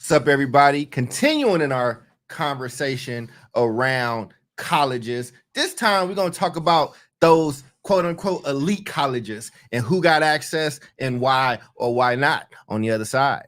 What's up, everybody? Continuing in our conversation around colleges. This time, we're going to talk about those quote unquote elite colleges and who got access and why or why not on the other side.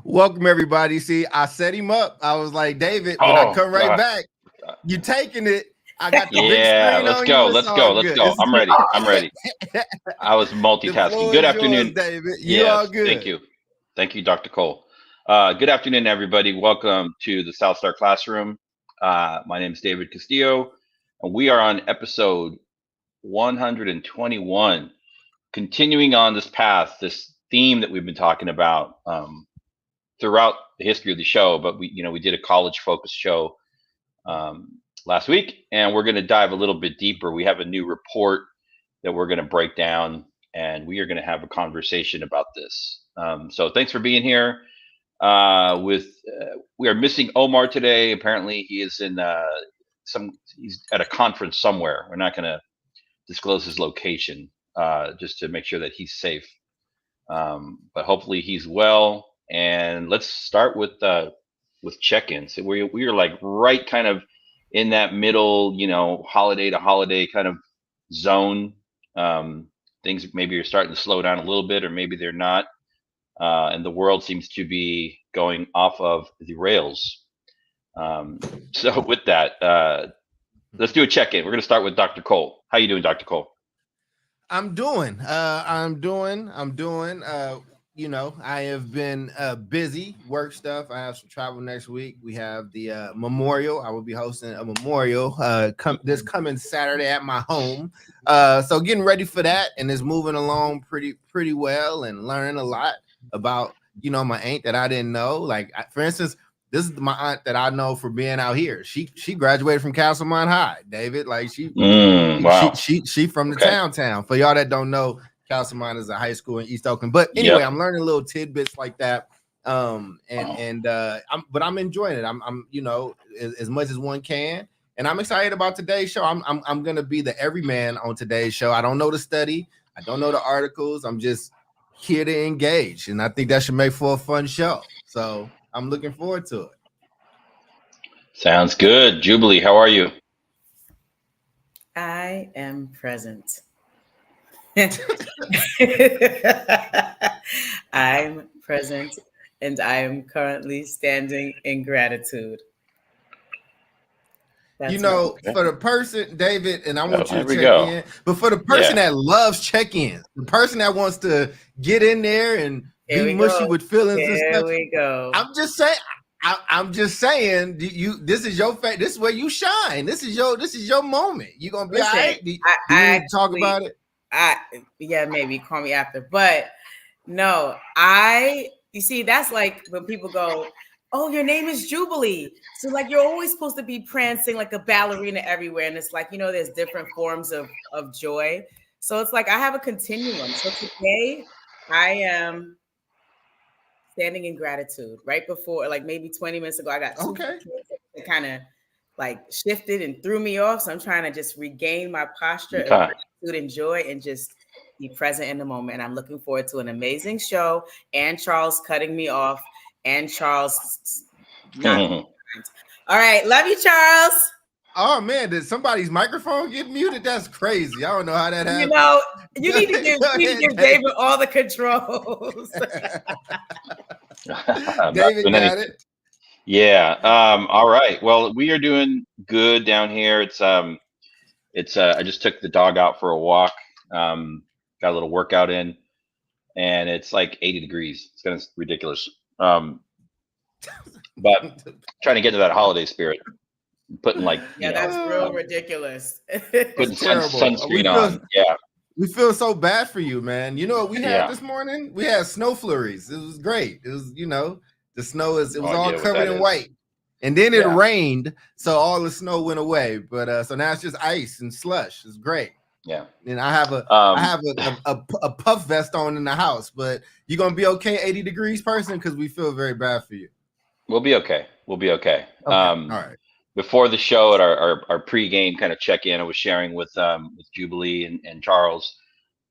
Welcome, everybody. See, I set him up. I was like, David, when I come right back, you taking it. I got the big screen let's on go. you. Let's go. I'm ready. I was multitasking. Good afternoon, David. You all good? Thank you, Dr. Cole. Good afternoon, everybody. Welcome to the South Star Classroom. My name is David Castillo, and we are on episode 121, continuing on this path, this theme that we've been talking about throughout the history of the show. But we did a college-focused show last week, and we're going to dive a little bit deeper. We have a new report that we're going to break down, and we are going to have a conversation about this. So thanks for being here. We are missing Omar today. Apparently, he is in he's at a conference somewhere. We're not going to disclose his location just to make sure that he's safe. But hopefully he's well. And let's start with check-ins. So we are like right kind of in that middle, holiday to holiday kind of zone. Things maybe are starting to slow down a little bit, or maybe they're not. And the world seems to be going off of the rails. So with that, let's do a check-in. We're going to start with Dr. Cole. How you doing, Dr. Cole? I'm doing. I have been busy work stuff. I have some travel next week. We have the memorial. I will be hosting a memorial this coming Saturday at my home. So getting ready for that, and it's moving along pretty well, and learning a lot about my aunt that I didn't know. Like, for instance, this is my aunt that I know for being out here. She graduated from Castlemont High, David. Like she from the town. For y'all that don't know, Castlemont is a high school in East Oakland. But anyway, I'm learning little tidbits like that. I'm enjoying it. I'm as much as one can. And I'm excited about today's show. I'm gonna be the everyman on today's show. I don't know the study, I don't know the articles. I'm just here to engage. And I think that should make for a fun show. So I'm looking forward to it. Sounds good. Jubilee, how are you? I am present. I'm present, and I am currently standing in gratitude. For the person, David, and I want you to check in, but for the person that loves check-ins, the person that wants to get in there and be mushy with feelings and stuff. Here we go. I'm just saying, this is your this is where you shine. This is your moment. You're gonna be all right. Do you talk about it? Maybe call me after. But no, you see, that's like when people go, oh, your name is Jubilee. So like you're always supposed to be prancing like a ballerina everywhere. And it's like, there's different forms of joy. So it's like I have a continuum. So today I am standing in gratitude. Right before, like maybe 20 minutes ago, I got two that kind of like shifted and threw me off. So I'm trying to just regain my posture of gratitude and joy and just be present in the moment. And I'm looking forward to an amazing show, and Charles cutting me off, and Charles not. All right. Love you, Charles. Oh man, did somebody's microphone get muted? That's crazy. I don't know how that happened. You need to give David all the controls. David got it. Yeah. All right. Well, we are doing good down here. It's I just took the dog out for a walk. Got a little workout in, and it's like 80 degrees. It's kind of ridiculous. But trying to get to that holiday spirit. putting like Yeah, that's real ridiculous. putting terrible. sunscreen on. Yeah, We feel so bad for you, man. You know what we had Yeah. this morning? We had snow flurries. It was great. It was, the snow it was No all idea what covered that in is. white. And then it Yeah. rained, so all the snow went away. But so now it's just ice and slush. It's great. Yeah. And I have a puff vest on in the house, but you're gonna be okay, 80 degrees person, because we feel very bad for you. We'll be okay. We'll be okay. All right. Before the show at our pregame kind of check-in, I was sharing with Jubilee and Charles.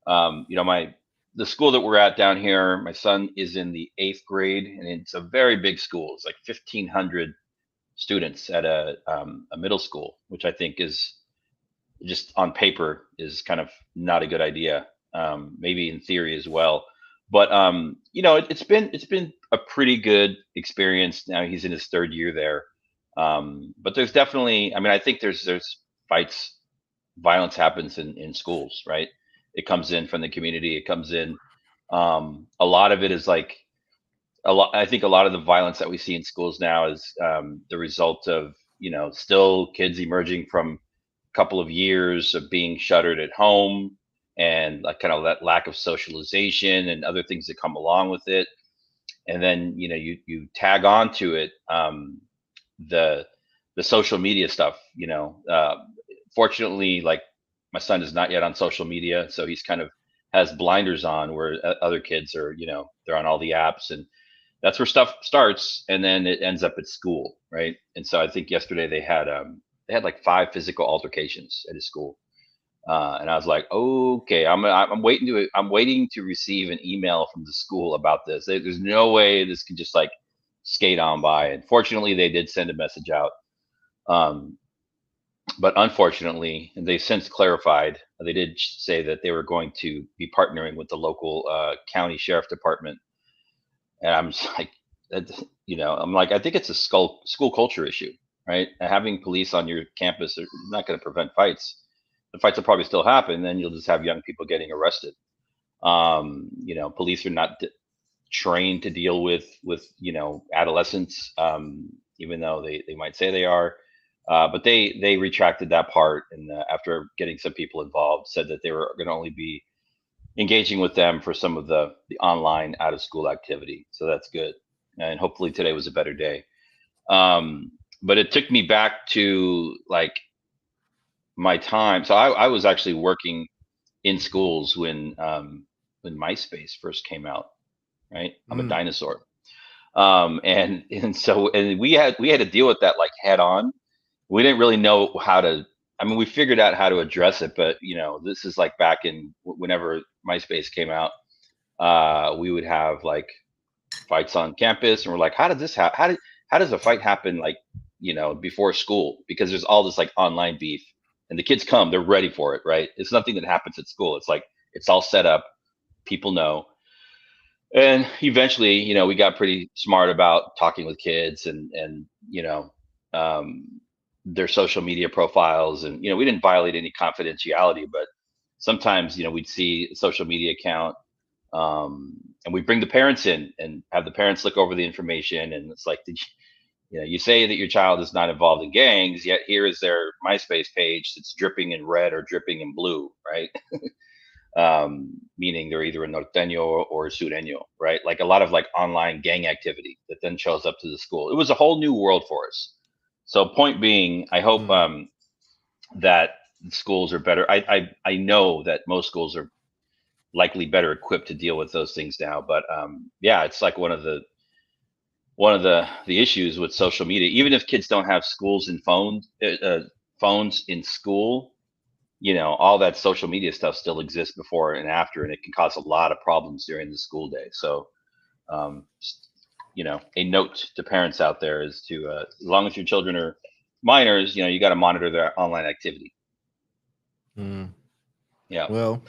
The school that we're at down here, my son is in the 8th grade, and it's a very big school. It's like 1,500 students at a middle school, which I think is just on paper is kind of not a good idea. Maybe in theory as well, but it's been a pretty good experience. Now he's in his 3rd year there, but there's definitely, I think there's fights, violence happens in schools, right? It comes in from the community. It comes in. A lot of it is like I think a lot of the violence that we see in schools now is the result of still kids emerging from a couple of years of being shuttered at home, and like kind of that lack of socialization and other things that come along with it. And then you tag on to it the social media stuff. Fortunately, like my son is not yet on social media, so he's kind of has blinders on, where other kids are, they're on all the apps, and that's where stuff starts, and then it ends up at school, right? And so I think yesterday they had like 5 physical altercations at his school, and I was like, okay, I'm waiting to receive an email from the school about this. There's no way this can just like skate on by. And fortunately, they did send a message out. But unfortunately, and they've since clarified, they did say that they were going to be partnering with the local county sheriff department. And I'm just like, I think it's a school culture issue, right? Having police on your campus is not going to prevent fights. The fights will probably still happen. Then you'll just have young people getting arrested. Police are not trained to deal with adolescents, even though they might say they are. But they retracted that part, and after getting some people involved, said that they were going to only be engaging with them for some of the online out of school activity. So that's good, and hopefully today was a better day. But it took me back to like my time. So I was actually working in schools when MySpace first came out. Right, I'm a dinosaur, and so we had to deal with that like head on. We didn't really know how to. We figured out how to address it, but this is like back in whenever MySpace came out. We would have like fights on campus, and we're like, how did this happen? How does a fight happen like before school? Because there's all this like online beef, and the kids come, they're ready for it, right? It's nothing that happens at school. It's like it's all set up. People know. And eventually, we got pretty smart about talking with kids and their social media profiles. And, we didn't violate any confidentiality, but sometimes, we'd see a social media account and we bring the parents in and have the parents look over the information. And it's like, you say that your child is not involved in gangs, yet here is their MySpace page that's dripping in red or dripping in blue, right? Meaning they're either a norteño or a sureño, right? Like a lot of like online gang activity that then shows up to the school. It was a whole new world for us. So point being, I hope that schools are better. I know that most schools are likely better equipped to deal with those things now, but it's like one of the issues with social media. Even if kids don't have schools and phones in school, all that social media stuff still exists before and after, and it can cause a lot of problems during the school day. So, a note to parents out there is to, as long as your children are minors, you got to monitor their online activity. Yeah. Well,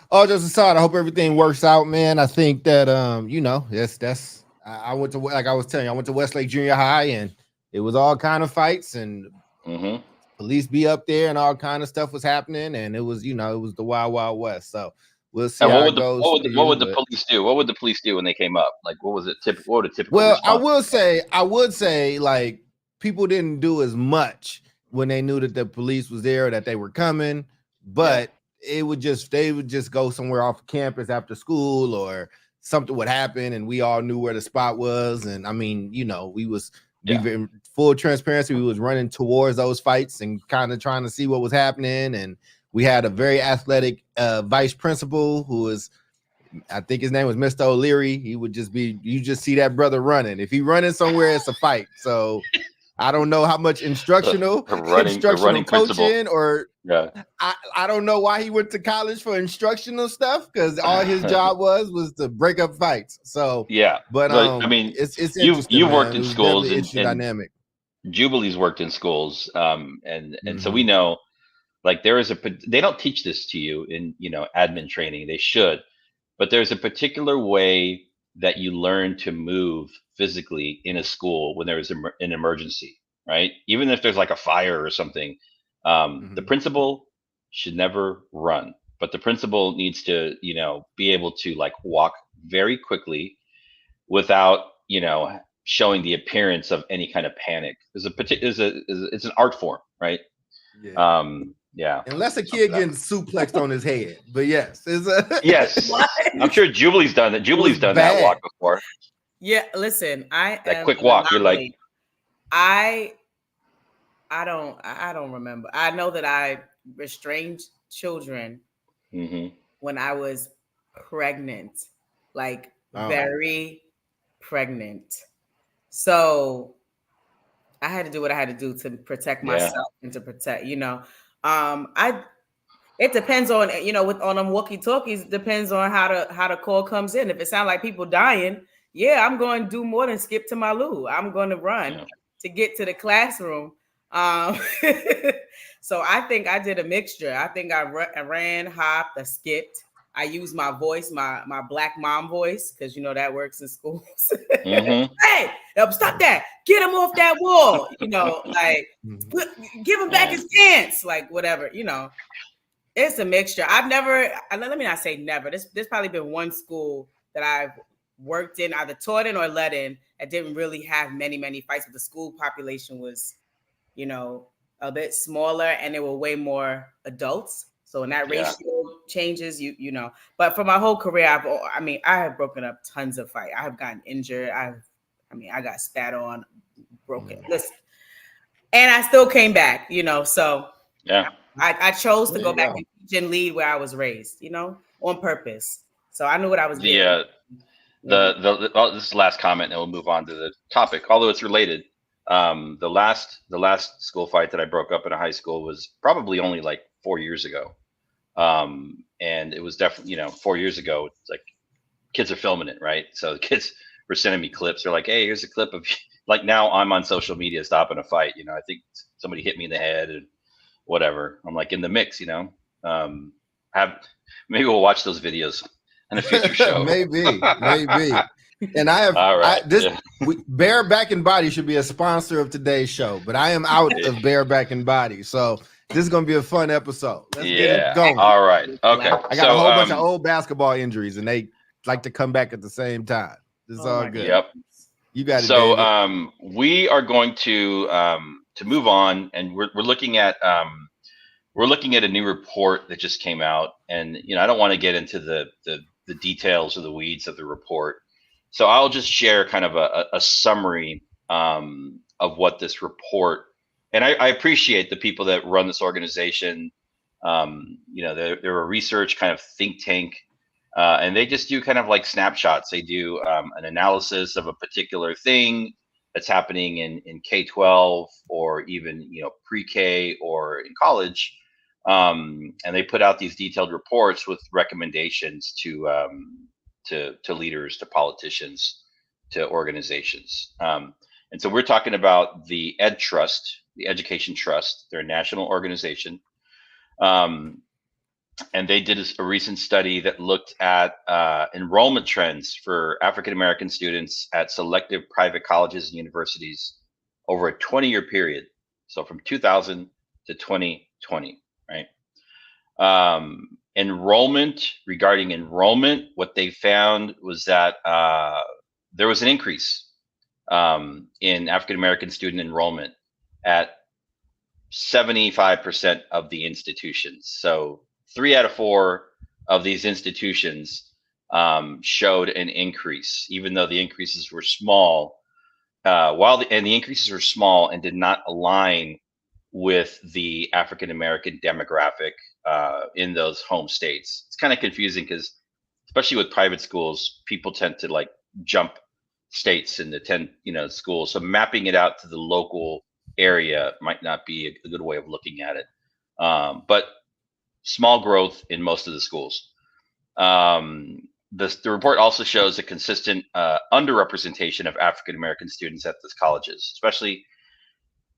all just aside, I hope everything works out, man. I think that, that's, I went to, like I was telling you, I went to Westlake Junior High, and it was all kind of fights, and police be up there, and all kind of stuff was happening, and it was, it was the Wild Wild West. So we'll see how it goes. What would the police do? What would the police do when they came up? Like, what was it? What would a typical? Well, I would say, like, people didn't do as much when they knew that the police was there, that they were coming, but they would just go somewhere off campus after school, or something would happen and we all knew where the spot was. And I mean, we was in full transparency, we was running towards those fights and kind of trying to see what was happening. And we had a very athletic vice principal who was, I think his name was Mr. O'Leary. He would just you just see that brother running. If he running somewhere, it's a fight. So I don't know how much instructional coaching principal. Or I don't know why he went to college for instructional stuff, because all his job was to break up fights. So but I mean, it's you've worked in schools and dynamic. Jubilee's worked in schools, and so we know, like, they don't teach this to you in admin training. They should. But there's a particular way that you learn to move physically in a school when there is an emergency, right? Even if there's like a fire or something, the principal should never run, but the principal needs to, be able to like walk very quickly without, showing the appearance of any kind of panic. It's an art form, right? Yeah. Unless a kid getting suplexed on his head, but yes, yes. I'm sure Jubilee's done that. Jubilee's done that walk before. Yeah, listen, that quick walk. You're like, I don't remember. I know that I restrained children when I was pregnant, like very pregnant. So I had to do what I had to do to protect myself and to protect, it depends on, on them walkie-talkies, depends on how the call comes in. If it sounds like people dying, I'm going to do more than skip to my loo. I'm going to run to get to the classroom. So I think I did a mixture. I think I ran, hopped, I skipped. I used my voice, my Black mom voice, because that works in schools. Hey, stop that! Get him off that wall! Give him back his pants, like whatever. It's a mixture. I've never. Let me not say never. There's probably been one school that I've worked in, either taught in or led in, that didn't really have many fights, but the school population was, a bit smaller, and there were way more adults. So when that ratio changes, but for my whole career, I have broken up tons of fights. I have gotten injured. I got spat on, broken. Listen, and I still came back, so I chose to go back and teach and lead where I was raised, on purpose. So I knew what I was doing. This last comment, and we'll move on to the topic, although it's related. The last school fight that I broke up in a high school was probably only like 4 years ago. And it was definitely, 4 years ago, it's like kids are filming it, right? So the kids were sending me clips. They're like, hey, here's a clip of, like, now I'm on social media stopping a fight. I think somebody hit me in the head and whatever. I'm like in the mix, maybe we'll watch those videos in a future show. maybe. And I have Bare Back and Body should be a sponsor of today's show, but I am out of Bare Back and Body. So this is going to be a fun episode. Let's get it going. All right. Okay. I got a whole bunch of old basketball injuries, and they like to come back at the same time. This is all good. Yep. You got it. So we are going to move on, and we're looking at a new report that just came out, and I don't want to get into the details or the weeds of the report. So I'll just share kind of a summary of what this report. And I appreciate the people that run this organization. They're a research kind of think tank, and they just do kind of like snapshots. They do an analysis of a particular thing that's happening in K-12 or even pre-K or in college, and they put out these detailed reports with recommendations to leaders, to politicians, to organizations. And so we're talking about the Ed Trust, the Education Trust. They're a national organization. And they did a recent study that looked at enrollment trends for African-American students at selective private colleges and universities over a 20-year period. So from 2000 to 2020, right? Regarding enrollment, what they found was that there was an increase in African American student enrollment at 75% of the institutions. So 3 out of 4 of these institutions showed an increase, even though the increases were small. The increases were small and did not align with the African American demographic in those home states. It's kind of confusing because, especially with private schools, people tend to like jump states and attend, schools. So mapping it out to the local area might not be a good way of looking at it. But small growth in most of the schools. The report also shows a consistent underrepresentation of African American students at these colleges, especially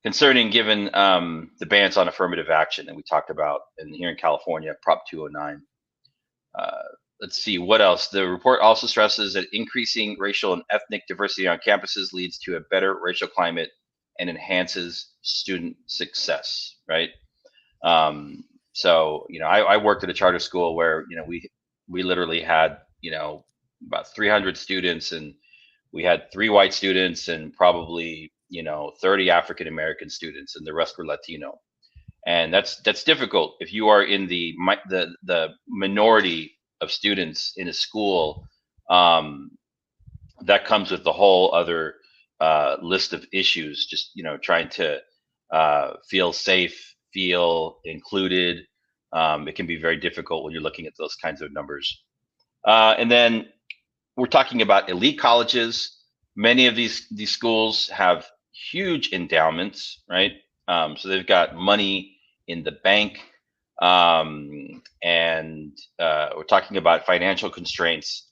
concerning given the bans on affirmative action that we talked about here in California, Prop 209. Let's see what else. The report also stresses that increasing racial and ethnic diversity on campuses leads to a better racial climate and enhances student success, right? So, I worked at a charter school where, we literally had, about 300 students, and we had 3 white students and probably, 30 African American students, and the rest were Latino. And that's difficult if you are in the minority of students in a school. That comes with a whole other list of issues, just trying to feel safe, feel included. It can be very difficult when you're looking at those kinds of numbers. And then we're talking about elite colleges. Many of these schools have huge endowments, right? So they've got money in the bank. And we're talking about financial constraints.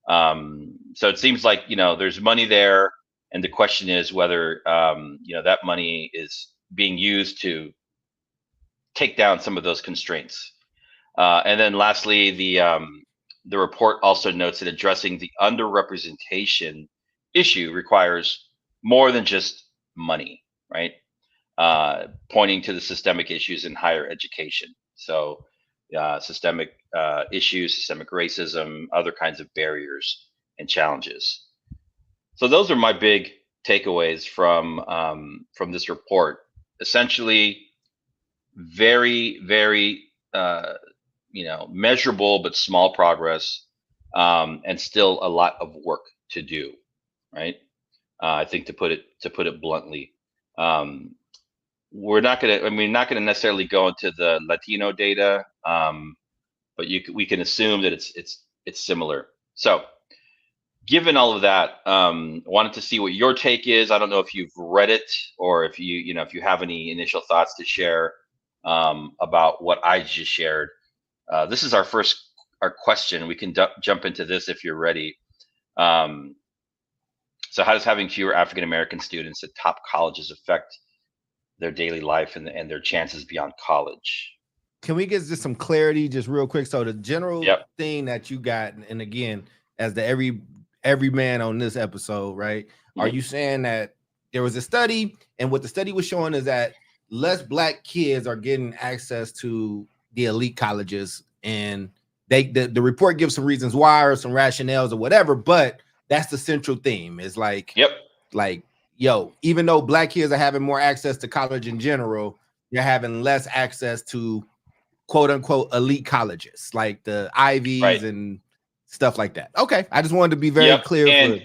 So it seems like, there's money there. And the question is whether, that money is being used to take down some of those constraints. And then lastly, the report also notes that addressing the underrepresentation issue requires more than just money, right? Pointing to the systemic issues in higher education. So systemic issues, systemic racism, other kinds of barriers and challenges. So those are my big takeaways from this report. Essentially, very, very measurable but small progress, and still a lot of work to do, right? I think to put it bluntly. We're not gonna necessarily go into the Latino data, but we can assume that it's similar. So, given all of that, wanted to see what your take is. I don't know if you've read it or if if you have any initial thoughts to share about what I just shared. This is our question. We can jump into this if you're ready. So how does having fewer African American students at top colleges affect their daily life and their chances beyond college? Can we get just some clarity just real quick? So the general thing that you got, and again, as the every man on this episode, right? Mm-hmm. Are you saying that there was a study, and what the study was showing is that less Black kids are getting access to the elite colleges, and the report gives some reasons why or some rationales or whatever, but that's the central theme. Is like, even though Black kids are having more access to college in general, you're having less access to quote unquote elite colleges like the Ivies and stuff like that. Okay, I just wanted to be very clear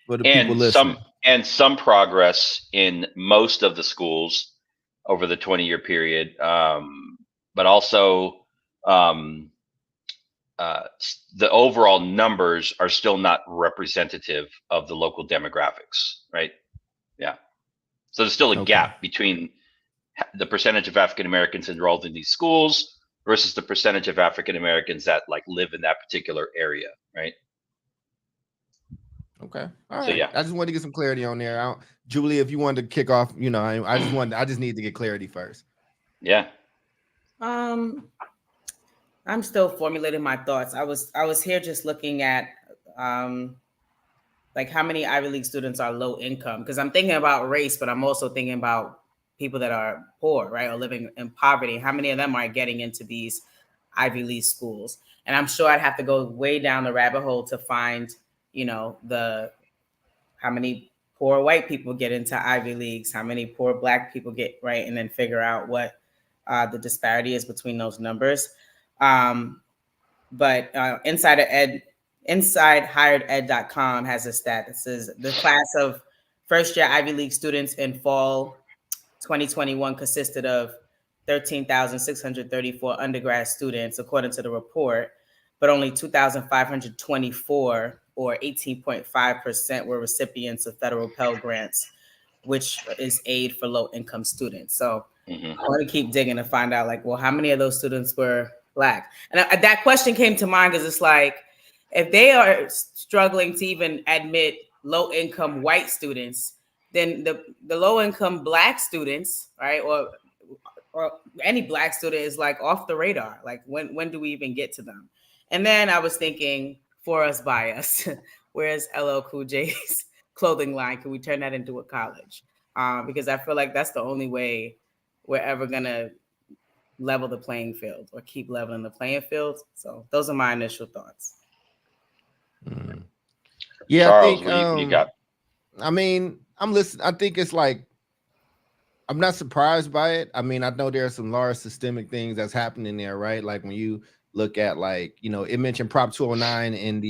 for the people listening. Some progress in most of the schools over the 20-year period, but also the overall numbers are still not representative of the local demographics, right? Yeah. So there's still a gap between the percentage of African Americans enrolled in these schools versus the percentage of African Americans that live in that particular area, right? Okay. All right. So, I just wanted to get some clarity on there. Julie, if you wanted to kick off, I just need to get clarity first. Yeah. I'm still formulating my thoughts. I was here just looking at how many Ivy League students are low income, because I'm thinking about race, but I'm also thinking about people that are poor, right, or living in poverty. How many of them are getting into these Ivy League schools? And I'm sure I'd have to go way down the rabbit hole to find, how many poor white people get into Ivy Leagues, how many poor Black people get, right? And then figure out what the disparity is between those numbers. But InsideHiredEd.com has a stat that says the class of first-year Ivy League students in fall 2021 consisted of 13,634 undergrad students, according to the report, but only 2,524, or 18.5%, were recipients of federal Pell Grants, which is aid for low-income students. So I want to keep digging to find out, like, well, how many of those students were Black? And that question came to mind because it's like, if they are struggling to even admit low-income white students, then the low-income Black students, right, or any Black student is like off the radar. Like, when do we even get to them? And then I was thinking, for us, by us, where's LL Cool J's clothing line? Can we turn that into a college? Because I feel like that's the only way we're ever gonna level the playing field or keep leveling the playing field. So those are my initial thoughts. Yeah, Charles, I think what you got? I mean, I'm listening. I think it's like, I'm not surprised by it. I mean, I know there are some large systemic things that's happening there, right? Like when you look at, like, you know, it mentioned Prop 209 in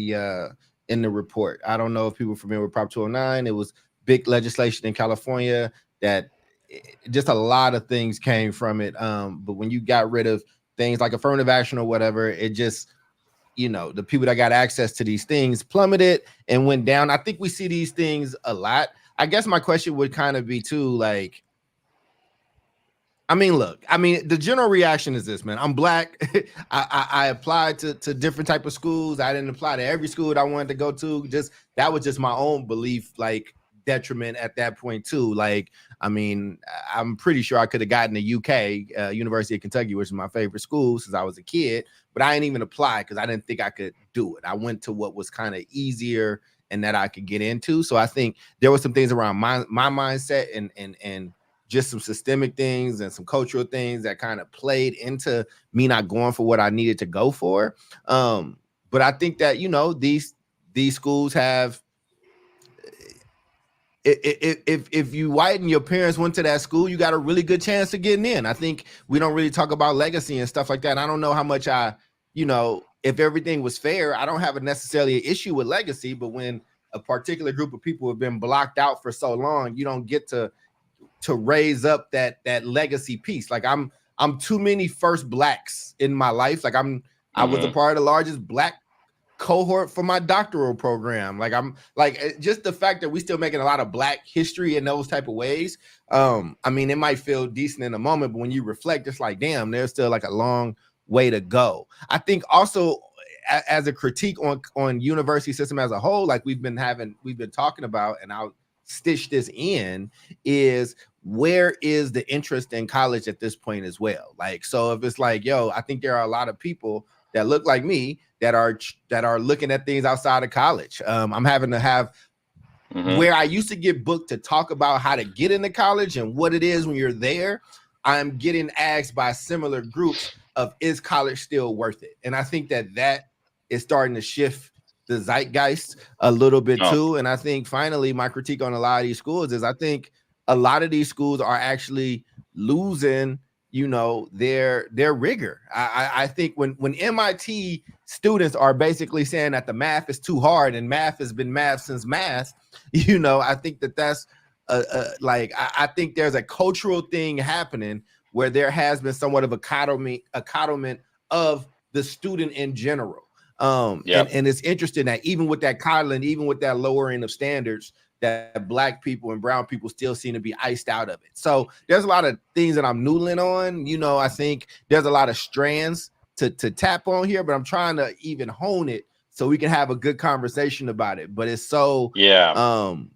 the report. I don't know if people are familiar with Prop 209. It was big legislation in California that just a lot of things came from it. But when you got rid of things like affirmative action or whatever, it just, you know, the people that got access to these things plummeted and went down. I think we see these things a lot. I guess my question would kind of be too, like, I mean, look, I mean, the general reaction is this, man. I'm Black. I applied to different type of schools. I didn't apply to every school that I wanted to go to. Just, that was just my own belief, like, detriment at that point too. Like, I mean, I'm pretty sure I could have gotten the UK, University of Kentucky, which is my favorite school since I was a kid, but I didn't even apply because I didn't think I could do it. I went to what was kind of easier and that I could get into. So I think there were some things around my mindset and just some systemic things and some cultural things that kind of played into me not going for what I needed to go for. But I think that, you know, these schools have, if you white and your parents went to that school, you got a really good chance of getting in. I think we don't really talk about legacy and stuff like that. I don't know how much you know, if everything was fair, I don't have necessarily an issue with legacy, but when a particular group of people have been blocked out for so long, you don't get to raise up that legacy piece. Like, I'm too many first Blacks in my life. Like, I was a part of the largest Black cohort for my doctoral program. Like, I'm like, just the fact that we still making a lot of Black history in those type of ways. I mean, it might feel decent in the moment, but when you reflect, it's like, damn, there's still like a long way to go. I think also as a critique on university system as a whole, like we've been talking about, and I'll stitch this in, is where is the interest in college at this point as well? Like, so if it's like, yo, I think there are a lot of people that look like me that are looking at things outside of college. I'm having to have where I used to get booked to talk about how to get into college and what it is when you're there. I'm getting asked by similar groups of, is college still worth it? And I think that is starting to shift the zeitgeist a little bit too. And I think finally my critique on a lot of these schools is I think a lot of these schools are actually losing, you know, their rigor. I think when MIT students are basically saying that the math is too hard and math has been math since math, you know, I think that's like, I think there's a cultural thing happening where there has been somewhat of a coddlement of the student in general. And it's interesting that even with that coddling, even with that lowering of standards, that Black people and brown people still seem to be iced out of it. So there's a lot of things that I'm noodling on. You know, I think there's a lot of strands to tap on here, but I'm trying to even hone it so we can have a good conversation about it. But it's so, you know,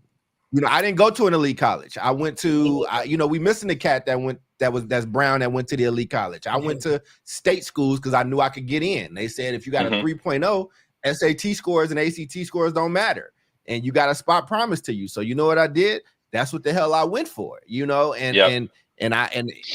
I didn't go to an elite college. I went to, you know, we missing the cat that's brown that went to the elite college. I went to state schools because I knew I could get in. They said if you got a 3.0, SAT scores and ACT scores don't matter, and you got a spot promised to you. So you know what I did? That's what the hell I went for. You know, and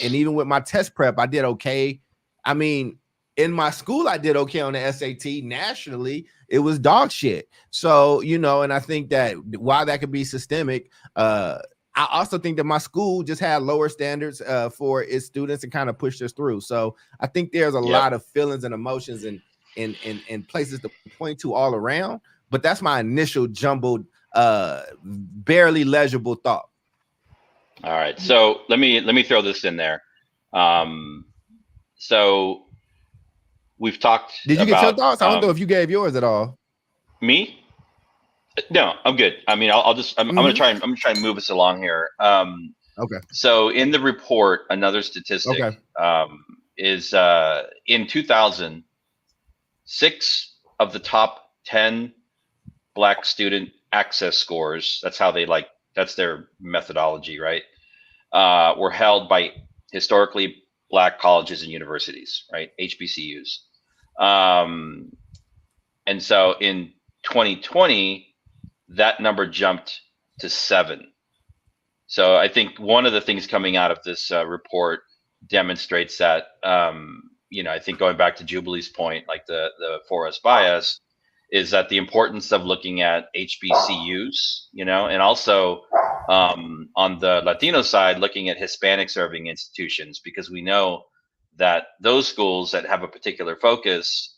even with my test prep, I did okay. I mean, in my school, I did okay on the SAT. Nationally, it was dog shit. So, you know, and I think that while that could be systemic, I also think that my school just had lower standards for its students and kind of pushed us through. So I think there's a lot of feelings and emotions and places to point to all around. But that's my initial jumbled, barely legible thought. All right. So let me throw this in there. So we've talked. Did you get your thoughts? I don't know if you gave yours at all. Me? No, I'm good. I mean, I'm gonna try and move us along here. Okay. So in the report, another statistic is in 2000, 6 of the top 10 Black student access scores. That's how that's their methodology, right? Were held by historically Black colleges and universities, right? HBCUs. And so in 2020, that number jumped to 7. So I think one of the things coming out of this report demonstrates that, I think going back to Jubilee's point, like the 4S bias, is that the importance of looking at HBCUs, and also on the Latino side, looking at Hispanic serving institutions, because we know that those schools that have a particular focus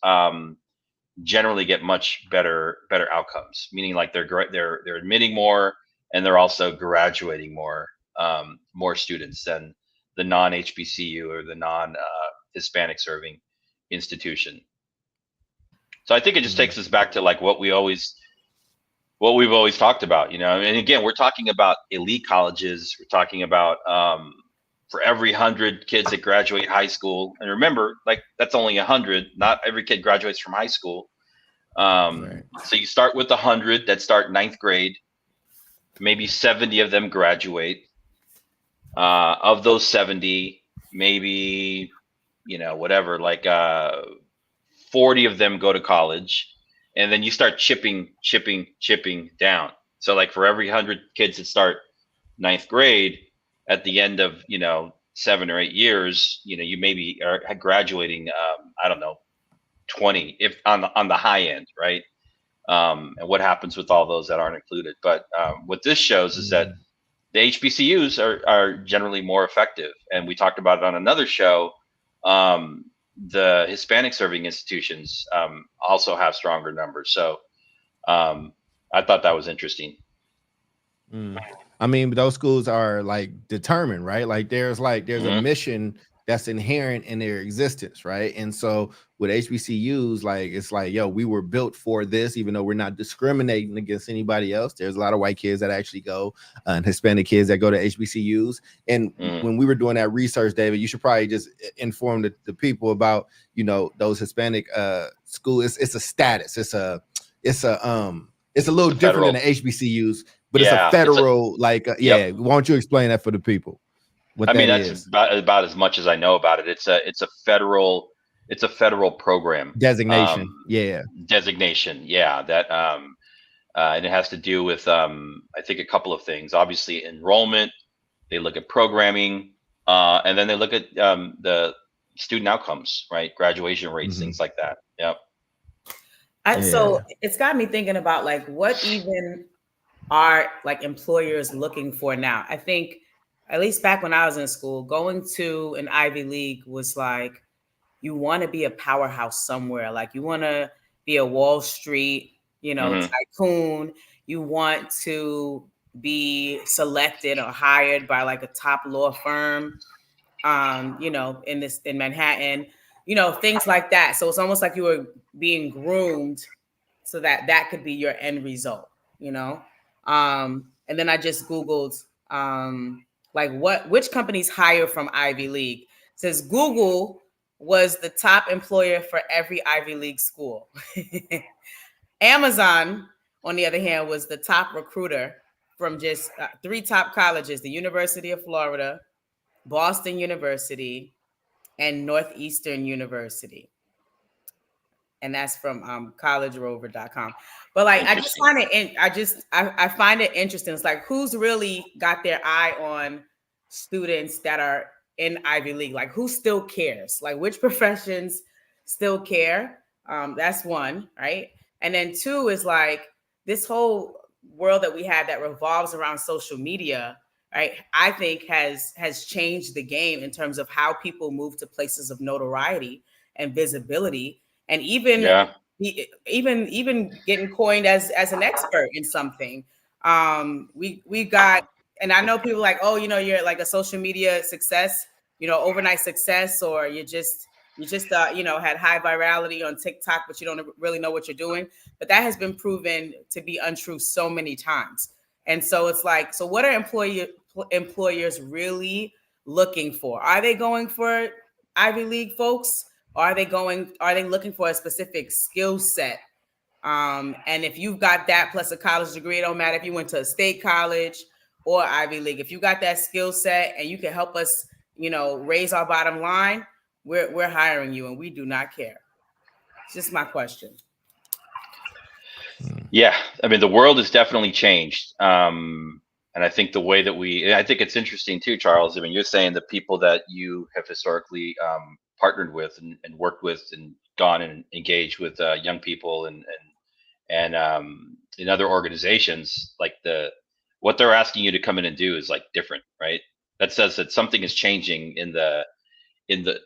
generally get much better outcomes, meaning like they're admitting more and they're also graduating more students than the non-HBCU or the non-Hispanic serving institution. So I think it just takes us back to like what we've always talked about, and again, we're talking about elite colleges. We're talking about for every 100 kids that graduate high school, and remember, like that's only 100. Not every kid graduates from high school. Right. So you start with 100 that start 9th grade. Maybe 70 of them graduate. Of those 70, maybe 40 of them go to college, and then you start chipping down. So like for every 100 kids that start 9th grade, at the end of 7 or 8 years, you maybe are graduating 20 if on the high end, right? And what happens with all those that aren't included? But what this shows is that the HBCUs are generally more effective, and we talked about it on another show. The Hispanic serving institutions also have stronger numbers. So I thought that was interesting. I mean, those schools are like determined, right? Like there's a mission that's inherent in their existence, right? And so with HBCUs, like it's like, yo, we were built for this, even though we're not discriminating against anybody else. There's a lot of white kids that actually go and Hispanic kids that go to HBCUs. And when we were doing that research, David, you should probably just inform the people about, those Hispanic schools. It's a status. It's a little different than the HBCUs, but it's a federal, why don't you explain that for the people? That's about as much as I know about it. It's a federal program designation. Designation. Yeah. That and it has to do with I think a couple of things. Obviously, enrollment. They look at programming, and then they look at the student outcomes, right? Graduation rates, things like that. Yep. So it's got me thinking about like what even are like employers looking for now. I think, at least back when I was in school, going to an Ivy League was like, you want to be a powerhouse somewhere. Like you want to be a Wall Street, tycoon. You want to be selected or hired by like a top law firm, in Manhattan, things like that. So it's almost like you were being groomed so that could be your end result, And then I just Googled, which companies hire from Ivy League. It says Google was the top employer for every Ivy League school. Amazon, on the other hand, was the top recruiter from just 3 top colleges: the University of Florida, Boston University, and Northeastern University. And that's from collegerover.com. But like, I just find it, I find it interesting. It's like, who's really got their eye on students that are in Ivy League? Like, who still cares? Like, which professions still care. That's one, right? And then two is like this whole world that we have that revolves around social media, right? I think has changed the game in terms of how people move to places of notoriety and visibility, and even getting coined as an expert in something. We got, and I know people like, oh, you're like a social media success, overnight success, or you just had high virality on TikTok, but you don't really know what you're doing. But that has been proven to be untrue so many times. And so it's like, so what are employers really looking for? Are they going for Ivy League folks? Or are they looking for a specific skill set? And if you've got that plus a college degree, it don't matter if you went to a state college or Ivy League. If you got that skill set and you can help us, raise our bottom line, we're hiring you, and we do not care. It's just my question. Yeah, I mean, the world has definitely changed. And I think the way that I think it's interesting too, Charles. I mean, you're saying the people that you have historically partnered with and worked with and gone and engaged with young people and in other organizations, like what they're asking you to come in and do is like different, right? That says that something is changing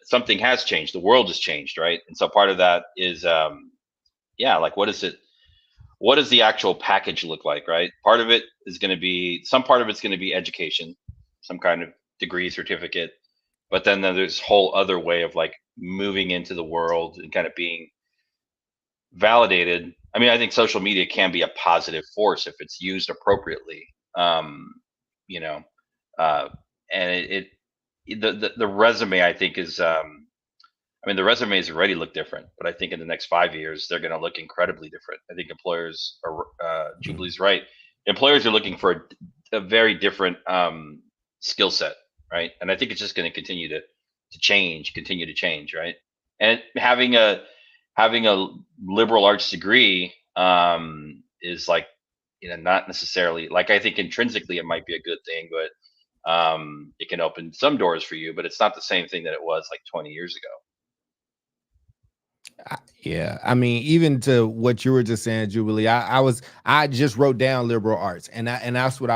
something has changed. The world has changed, right? And so part of that is, like, what does the actual package look like, right? Part of it is going to be, some part of it's going to be education, some kind of degree, certificate. But then there's this whole other way of like moving into the world and kind of being validated. I mean, I think social media can be a positive force if it's used appropriately. And the resume, I think, is, the resumes already look different, but I think in the next 5 years, they're going to look incredibly different. I think employers are, Jubilee's right. Employers are looking for a very different skill set, right? And I think it's just going to continue to change, right? And having a liberal arts degree is like, not necessarily, like, I think intrinsically it might be a good thing, but it can open some doors for you, but it's not the same thing that it was like 20 years ago. Yeah, I mean, even to what you were just saying, Jubilee, I just wrote down liberal arts, and that's what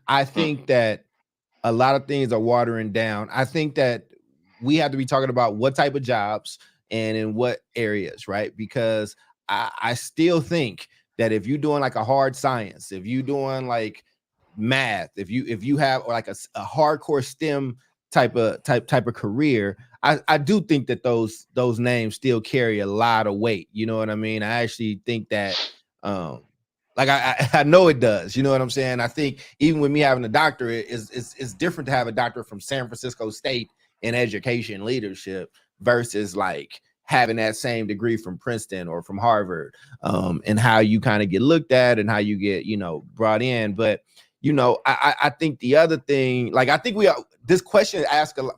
I think that a lot of things are watering down. I think that we have to be talking about what type of jobs and in what areas, right? Because I still think that if you're doing like a hard science, if you're doing like math, if you have like a hardcore STEM type of career, I do think that those names still carry a lot of weight. You know what I mean? I actually think that like I know it does. You know what I'm saying? I think even with me having a doctorate, it's different to have a doctorate from San Francisco State in education leadership versus like having that same degree from Princeton or from Harvard, and how you kind of get looked at and how you get, brought in. But I think the other thing, like, I think this question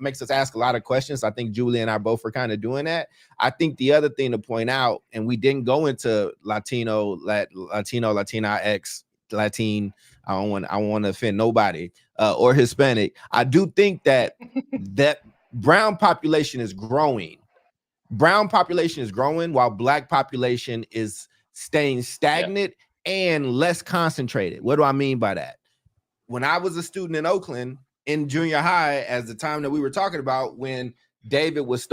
makes us ask a lot of questions. I think Julie and I both are kind of doing that. I think the other thing to point out, and we didn't go into Latino, Latinx, Latin. I don't want to offend nobody, or Hispanic. I do think that brown population is growing. Brown population is growing while Black population is staying stagnant and less concentrated. What do I mean by that? When I was a student in Oakland in junior high, as the time that we were talking about, when David was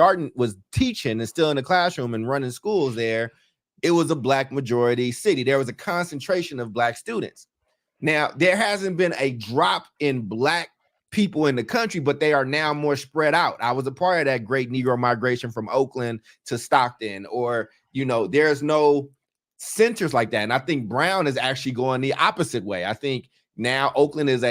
teaching and still in the classroom and running schools there, it was a Black majority city. There was a concentration of Black students. Now, there hasn't been a drop in Black people in the country, but they are now more spread out. I was a part of that great Negro migration from Oakland to Stockton, or, there's no centers like that. And I think Brown is actually going the opposite way. I think now Oakland is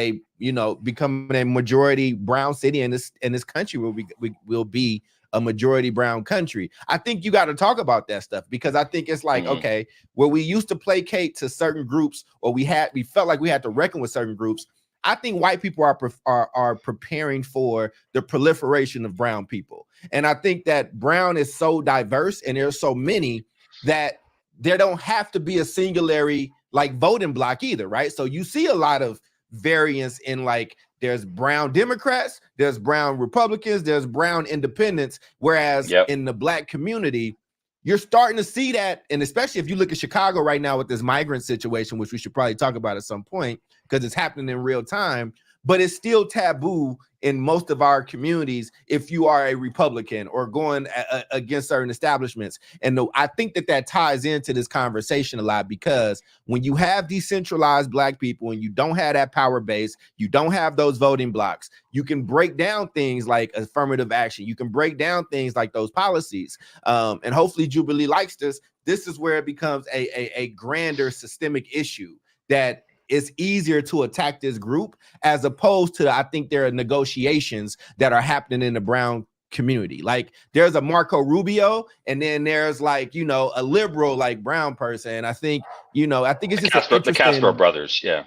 becoming a majority Brown city, in this country will be a majority Brown country. I think you got to talk about that stuff, because I think it's like, okay, where we used to placate to certain groups, or we felt like we had to reckon with certain groups. I think white people are preparing for the proliferation of brown people. And I think that Brown is so diverse and there's so many that there don't have to be a singularly like voting block either, right? So you see a lot of variance in like there's brown Democrats, there's brown Republicans, there's brown independents. Whereas in the Black community, you're starting to see that, and especially if you look at Chicago right now with this migrant situation, which we should probably talk about at some point because it's happening in real time. But it's still taboo in most of our communities if you are a Republican or going against certain establishments. And I think that ties into this conversation a lot, because when you have decentralized Black people and you don't have that power base, you don't have those voting blocks, you can break down things like affirmative action. You can break down things like those policies. And hopefully Jubilee likes this. This is where it becomes a grander systemic issue that it's easier to attack this group, as opposed to, I think there are negotiations that are happening in the brown community. Like there's a Marco Rubio, and then there's like, you know, a liberal like brown person. And I think, you know, I think it's just the Castro brothers. Yeah,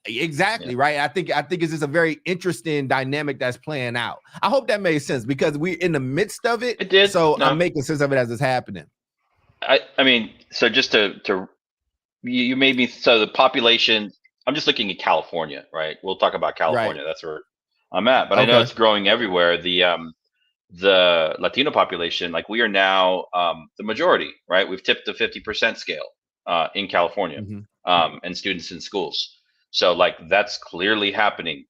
exactly. Right. I think it's just a very interesting dynamic that's playing out. I hope that made sense, because we're in the midst of it. It did. So I'm making sense of it as it's happening. I mean, so just to you made me, so the population, I'm just looking at California, right? We'll talk about California. Right. That's where I'm at, but I know it's growing everywhere. The Latino population, like we are now the majority, right? We've tipped the 50% scale in California, and students in schools. So like that's clearly happening.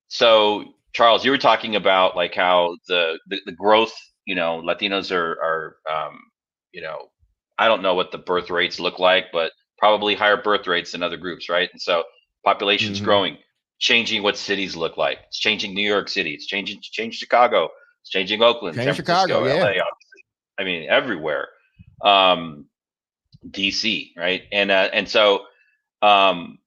So Charles, you were talking about like how the growth, you know, Latinos are you know, I don't know what the birth rates look like, but probably higher birth rates than other groups, right? And so population's growing, changing what cities look like. It's changing New York City. It's changing Chicago. It's changing Oakland, San Francisco, LA, obviously. I mean, everywhere. DC, right? And so and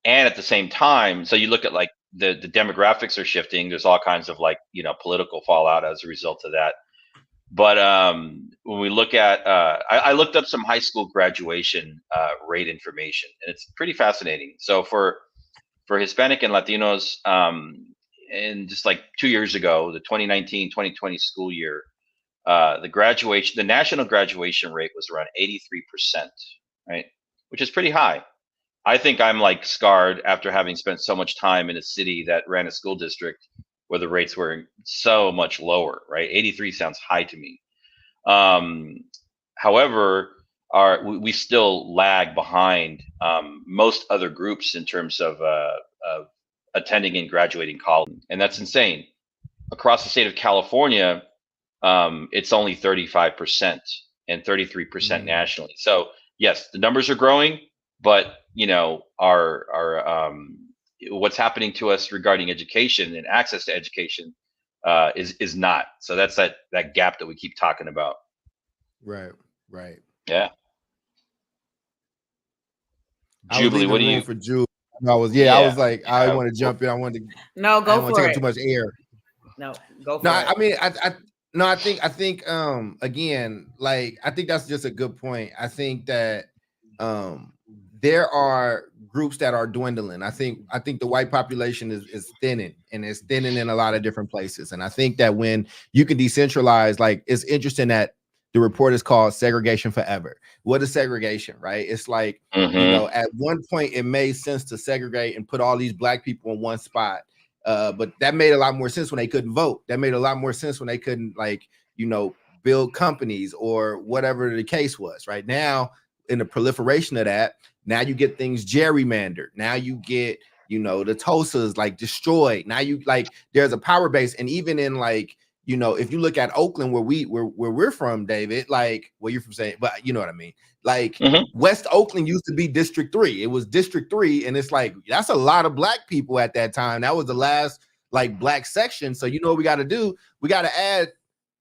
at the same time, so you look at like the demographics are shifting. There's all kinds of like, you know, political fallout as a result of that. But when we look at, I looked up some high school graduation rate information, and it's pretty fascinating. So for Hispanic and Latinos, and just like 2 years ago, the 2019-2020 school year, the national graduation rate was around 83%, right? Which is pretty high. I think I'm like scarred after having spent so much time in a city that ran a school district where the rates were so much lower, right? 83 sounds high to me. However, we still lag behind most other groups in terms of attending and graduating college, and that's insane. Across the state of California, it's only 35% and 33% nationally. So yes, the numbers are growing, but you know, our what's happening to us regarding education and access to education is not. So that's that gap that we keep talking about. Right. Yeah. Jubilee, what do you for Jubilee? I was like, I want to jump in. I wanted to. No, go for it. Take up too much air. No, go for it. I mean, I think again, like I think that's just a good point. I think that there are groups that are dwindling. I think the white population is thinning, and it's thinning in a lot of different places. And I think that when you can decentralize, like it's interesting that the report is called Segregation Forever. What is segregation, right? It's like, you know, at one point it made sense to segregate and put all these Black people in one spot. But that made a lot more sense when they couldn't vote. That made a lot more sense when they couldn't, like, you know, build companies or whatever the case was. Right now, in the proliferation of that, now you get things gerrymandered. Now you get, you know, the Tulsas like destroyed. Now you like there's a power base, and even in like, you know, if you look at Oakland, where we're from, David, like, well, you're from saying, but you know what I mean. Like West Oakland used to be District 3. It was District 3, and it's like that's a lot of Black people at that time. That was the last like Black section. So you know what we got to do? We got to add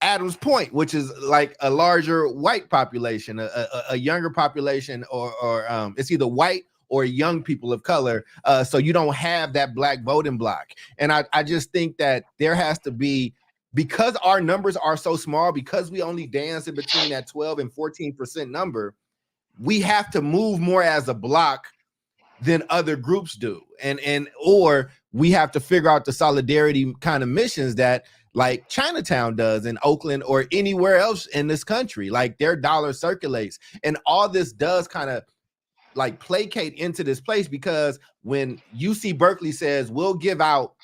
Adams Point, which is like a larger white population, a younger population, or it's either white or young people of color. So you don't have that Black voting block. And I just think that there has to be, because our numbers are so small, because we only dance in between that 12 and 14% number, we have to move more as a block than other groups do. Or we have to figure out the solidarity kind of missions that like Chinatown does in Oakland or anywhere else in this country. Like their dollar circulates, and all this does kind of like placate into this place, because when UC Berkeley says we'll give out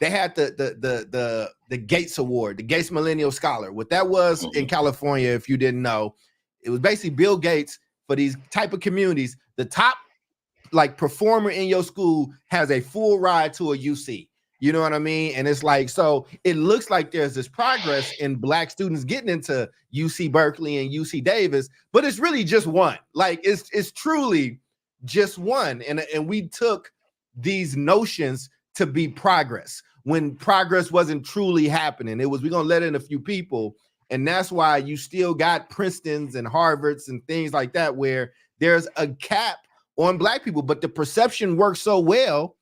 they had the Gates Award, the Gates Millennial Scholar. What that was in California, if you didn't know, it was basically Bill Gates for these type of communities. The top like performer in your school has a full ride to a UC. You know what I mean? And it's like, so it looks like there's this progress in Black students getting into UC Berkeley and UC Davis, but it's really just one. Like it's truly just one. And we took these notions to be progress when progress wasn't truly happening. It was, we're gonna let in a few people. And that's why you still got Princetons and Harvards and things like that, where there's a cap on Black people, but the perception works so well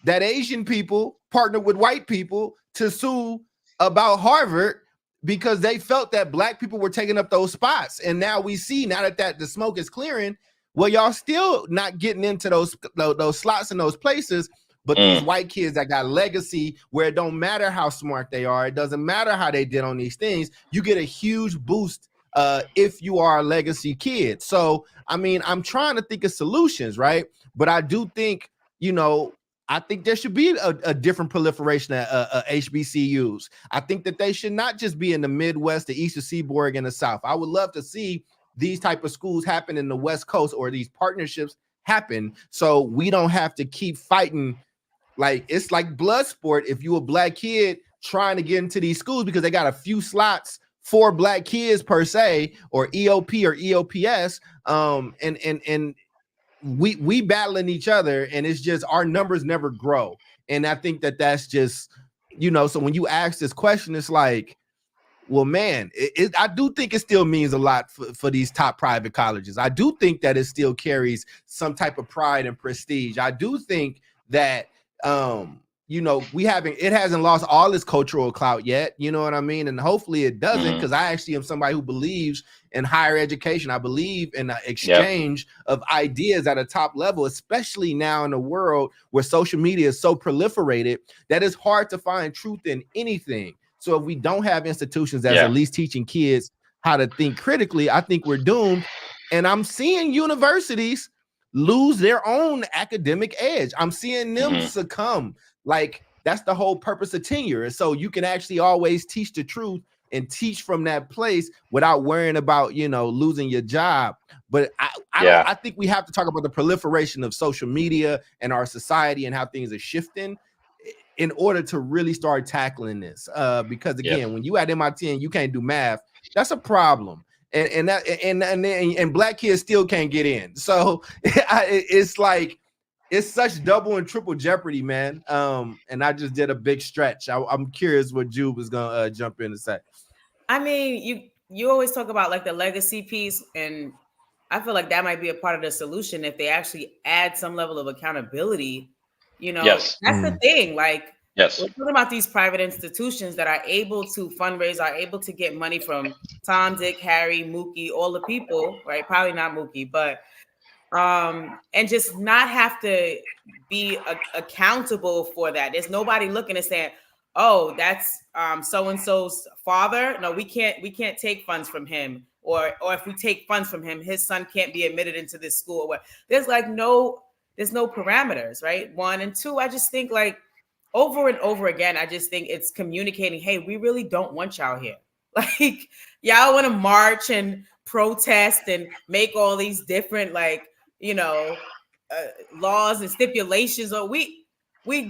that Asian people partnered with white people to sue about Harvard because they felt that Black people were taking up those spots. And now we see, now that the smoke is clearing, well, y'all still not getting into those slots in those places, but these white kids that got legacy where it don't matter how smart they are, it doesn't matter how they did on these things, you get a huge boost if you are a legacy kid. So, I mean, I'm trying to think of solutions, right? But I do think, you know, I think there should be a different proliferation of HBCUs. I think that they should not just be in the Midwest, the Eastern Seaboard, and the South. I would love to see these type of schools happen in the West Coast, or these partnerships happen, so we don't have to keep fighting. Like, it's like blood sport if you a Black kid trying to get into these schools because they got a few slots for Black kids per se, or EOP or EOPS, and we battling each other, and it's just our numbers never grow. And I think that that's just, you know, so when you ask this question, it's like, well, man, I do think it still means a lot for these top private colleges. I do think that it still carries some type of pride and prestige. I do think that you know, it hasn't lost all its cultural clout yet, you know what I mean? And hopefully it doesn't, because I actually am somebody who believes in higher education. I believe in the exchange of ideas at a top level, especially now in a world where social media is so proliferated that it's hard to find truth in anything. So if we don't have institutions that's at least teaching kids how to think critically, I think we're doomed. And I'm seeing universities lose their own academic edge. I'm seeing them succumb. Like, that's the whole purpose of tenure. And so you can actually always teach the truth and teach from that place without worrying about, you know, losing your job. But I think we have to talk about the proliferation of social media and our society and how things are shifting in order to really start tackling this. Because again, when you at MIT and you can't do math, that's a problem. And Black kids still can't get in. So it's like, it's such double and triple jeopardy, man. And I just did a big stretch. I'm curious what Jube was gonna jump in and say. I mean, you always talk about like the legacy piece, and I feel like that might be a part of the solution if they actually add some level of accountability. You know, that's the thing. Like, we're talking about these private institutions that are able to fundraise, are able to get money from Tom, Dick, Harry, Mookie, all the people, right? Probably not Mookie, but and just not have to be accountable for that. There's nobody looking and saying, oh, that's so-and-so's father. No, we can't take funds from him. Or if we take funds from him, his son can't be admitted into this school. Or what? There's no parameters, right? One. And two, I just think, like, over and over again, I just think it's communicating, hey, we really don't want y'all here. Like, y'all want to march and protest and make all these different, like, you know, laws and stipulations, or we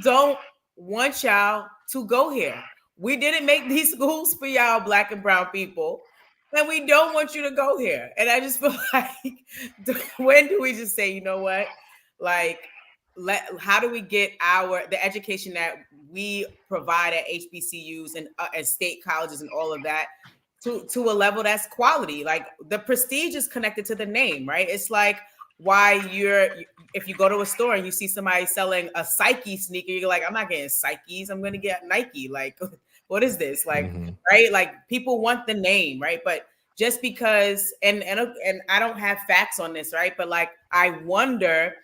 don't want y'all to go here. We didn't make these schools for y'all Black and brown people, and we don't want you to go here. And I just feel like, when do we just say, you know what, like, how do we get the education that we provide at HBCUs and state colleges and all of that to a level that's quality? Like, the prestige is connected to the name, right? It's like, why if you go to a store and you see somebody selling a Psyche sneaker, you're like, I'm not getting Psyches, I'm going to get Nike. Like, what is this? Like, right? Like, people want the name, right? But just because, and I don't have facts on this, right? But like, I wonder,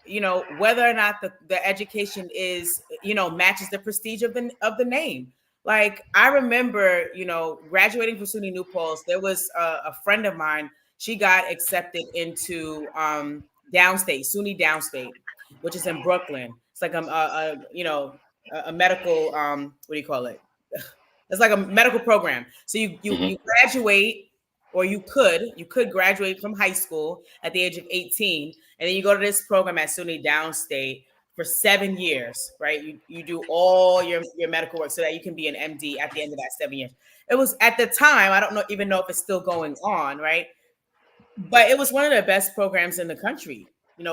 you know, whether or not the education is, you know, matches the prestige of the name. Like, I remember, you know, graduating from SUNY New Paltz, there was a friend of mine. She got accepted into Downstate, SUNY Downstate, which is in Brooklyn. It's like you know, a medical what do you call it? It's like a medical program. So you graduate, or you could graduate from high school at the age of 18, and then you go to this program at SUNY Downstate for 7 years, right? You do all your medical work so that you can be an MD at the end of that 7 years. It was at the time, I don't even know if it's still going on, right? But it was one of the best programs in the country,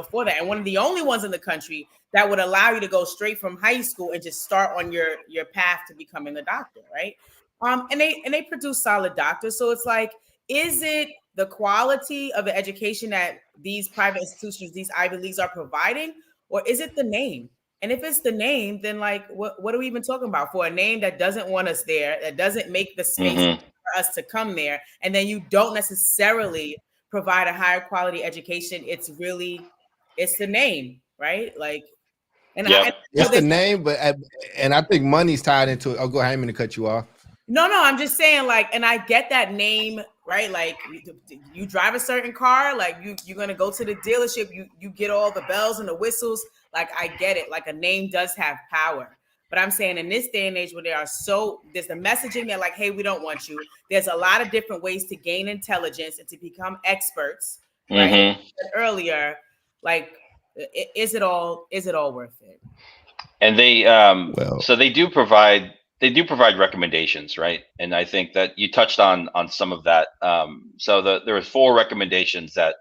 for that. And one of the only ones in the country that would allow you to go straight from high school and just start on your path to becoming a doctor, right? And they produce solid doctors. So it's like, is it the quality of the education that these private institutions, these Ivy Leagues are providing, or is it the name? And if it's the name, then like, what are we even talking about? For a name that doesn't want us there, that doesn't make the space for us to come there, and then you don't necessarily provide a higher quality education. It's the name, right? Like, and it's the name, but and I think money's tied into it. Oh, go ahead. I'm going to cut you off. No, I'm just saying, like, and I get that name, right? Like, you drive a certain car, like you're gonna go to the dealership, you get all the bells and the whistles. Like, I get it. Like, a name does have power. But I'm saying in this day and age where there's the messaging that like, hey, we don't want you. There's a lot of different ways to gain intelligence and to become experts, right? Earlier, like, is it all worth it? And they so they do provide recommendations, right? And I think that you touched on some of that. So there was 4 recommendations that